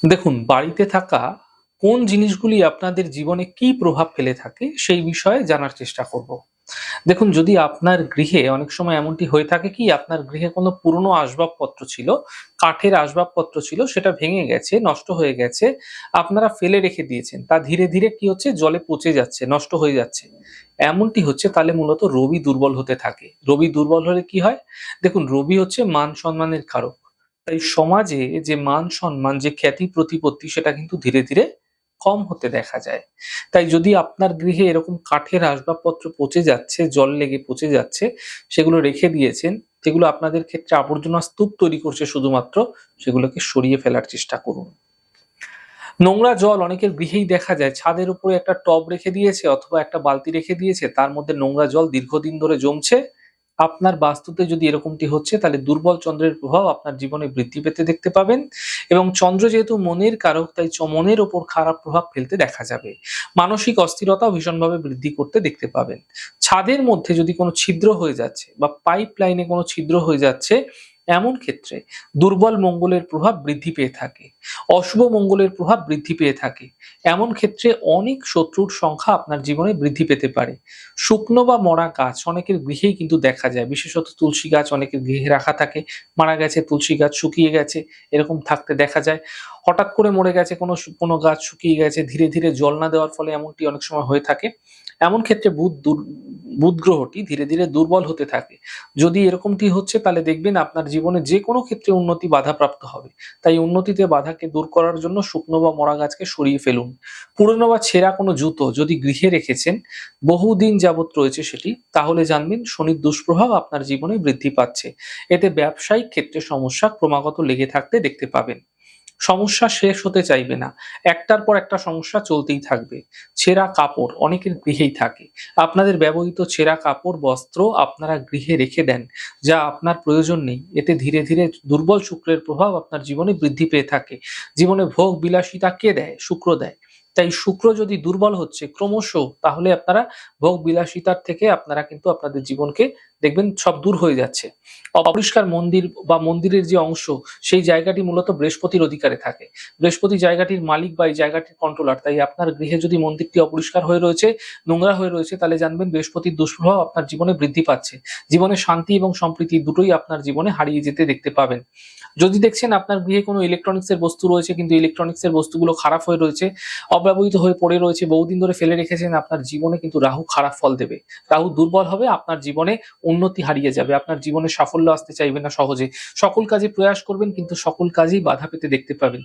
দেখুন, বাড়িতে থাকা কোন জিনিসগুলি আপনাদের জীবনে কি প্রভাব ফেলে থাকে সেই বিষয়ে জানার চেষ্টা করব। দেখুন, যদি আপনার গৃহে অনেক সময় এমনটি হয়ে থাকে কি আপনার গৃহে কোনো পুরনো আসবাবপত্র ছিল, কাঠের আসবাবপত্র ছিল সেটা ভেঙে গেছে, নষ্ট হয়ে গেছে, আপনারা ফেলে রেখে দিয়েছেন। তা ধীরে, ধীরে কি হচ্ছে জলে পচে যাচ্ছে, নষ্ট হয়ে যাচ্ছে। এমনটি হচ্ছে তাহলে মূলত রবি দুর্বল হতে থাকে। রবি দুর্বল হলে কি হয়? দেখুন, রবি হচ্ছে মান-সম্মানের কারক। তাই সমাজে যে মান-সম্মান, যে খ্যাতি-প্রতিপত্তি সেটা কিন্তু ধীরে, ধীরে কম হতে দেখা যায়। তাই যদি আপনার গৃহে এরকম কাঠের আসবাবপত্র পচে যাচ্ছে, জল লেগে পচে যাচ্ছে, সেগুলো রেখে দিয়েছেন, যেগুলো আপনাদের ক্ষেত্রে আবর্জনার স্তূপ তৈরি করছে শুধুমাত্র, সেগুলোকে সরিয়ে ফেলার চেষ্টা করুন। নোংরা জল অনেকের গৃহেই দেখা যায় ছাদের উপরে একটা টব রেখে দিয়েছে অথবা একটা বালতি রেখে দিয়েছে, তার মধ্যে নোংরা জল দীর্ঘদিন ধরে জমছে। আপনার বাস্তুতে যদি এরকমটি হচ্ছে তাহলে দুর্বল চন্দ্রের প্রভাব আপনার জীবনে বৃদ্ধি পেতে দেখতে পাবেন এবং চন্দ্র যেহেতু মনের কারক তাই মনের ওপর খারাপ প্রভাব ফেলতে দেখা যাবে। মানসিক অস্থিরতাও ভীষণভাবে বৃদ্ধি করতে দেখতে পাবেন। ছাদের মধ্যে যদি কোনো ছিদ্র হয়ে যাচ্ছে বা পাইপ লাইনে কোনো ছিদ্র হয়ে যাচ্ছে, এমন ক্ষেত্রে দুর্বল মঙ্গলের প্রভাব বৃদ্ধি পেয়ে থাকে। অশুভ মঙ্গলের প্রভাব বৃদ্ধি পেয়ে থাকে। এমন ক্ষেত্রে অনেক শত্রুর সংখ্যা আপনার জীবনে বৃদ্ধি পেতে পারে। শুকনো বা মরা গাছ অনেকের গৃহেই কিন্তু দেখা যায়। বিশেষত তুলসী গাছ অনেকের গৃহে রাখা থাকে। মারা গেছে তুলসী গাছ, শুকিয়ে গেছে, এরকম থাকতে দেখা যায়। হঠাৎ করে মরে গেছে কোনো গাছ, শুকিয়ে গেছে, ধীরে, ধীরে জল না দেওয়ার ফলে এমনটি অনেক সময় হয়ে থাকে। এমন ক্ষেত্রে বুধ গ্রহটি ধীরে, ধীরে দুর্বল হতে থাকে। যদি এরকমটি হচ্ছে তাহলে দেখবেন আপনার জীবনে যেকোনো ক্ষেত্রে উন্নতি বাধাপ্রাপ্ত হবে। তাই উন্নতিতে বাধাকে দূর করার জন্য শুকনো বা মরা গাছকে সরিয়ে ফেলুন। পুরনো বা ছেঁড়া কোনো জুতো যদি গৃহে রেখেছেন, বহুদিন যাবৎ রয়েছে সেটি, তাহলে জানবেন শনির দুষ্প্রভাব আপনার জীবনে বৃদ্ধি পাচ্ছে। এতে ব্যবসায়িক ক্ষেত্রে সমস্যা ক্রমাগত লেগে থাকতে দেখতে পাবেন। সমস্যা শেষ হতে চাইবে না। একটার পর একটা সমস্যা চলতেই থাকবে। ছেঁড়া কাপড় অনেকের গৃহেই থাকে। আপনাদের ব্যবহৃত ছেঁড়া কাপড়, বস্ত্র আপনারা গৃহে রেখে দেন, যা আপনার প্রয়োজন নেই। এতে ধীরে, ধীরে দুর্বল শুক্রের প্রভাব আপনার জীবনে বৃদ্ধি পেয়ে থাকে। জীবনে ভোগ বিলাসিতা কে দেয়? শুক্র দেয়। তাই শুক্র যদি দুর্বল হচ্ছে ক্রমশ, তাহলে আপনারা ভোগ বিলাসিতার থেকে আপনারা কিন্তু আপনাদের জীবনকে দেখবেন সব দূর হয়ে যাচ্ছে। অপরিষ্কার মন্দির বা মন্দিরের যে অংশ, সেই জায়গাটি মূলত বৃহস্পতির অধিকারে থাকে। বৃহস্পতি জায়গাটির মালিক বা এই জায়গাটির কন্ট্রোলার। তাই আপনার গৃহে যদি মন্দিরটি অপরিষ্কার হয়ে রয়েছে, নোংরা হয়ে রয়েছে, তাহলে জানবেন বৃহস্পতির দুষ্প্রভাব আপনার জীবনে বৃদ্ধি পাচ্ছে। জীবনে শান্তি এবং সম্প্রীতি দুটোই আপনার জীবনে হারিয়ে যেতে দেখতে পাবেন। যদি দেখছেন আপনার গৃহে কোনো ইলেকট্রনিক্স এর বস্তু রয়েছে কিন্তু ইলেকট্রনিক্স এর বস্তুগুলো খারাপ হয়ে রয়েছে, অব্যবহৃত হয়ে পড়ে রয়েছে, বহুদিন ধরে ফেলে রেখেছেন, আপনার জীবনে কিন্তু রাহু খারাপ ফল দেবে। রাহু দুর্বল হবে, আপনার জীবনে উন্নতি হারিয়ে যাবে। আপনার জীবনে সাফল্য আসতে চাইবে না সহজে। সকল কাজে প্রয়াস করবেন কিন্তু সকল কাজেই বাধা পেতে দেখতে পাবেন।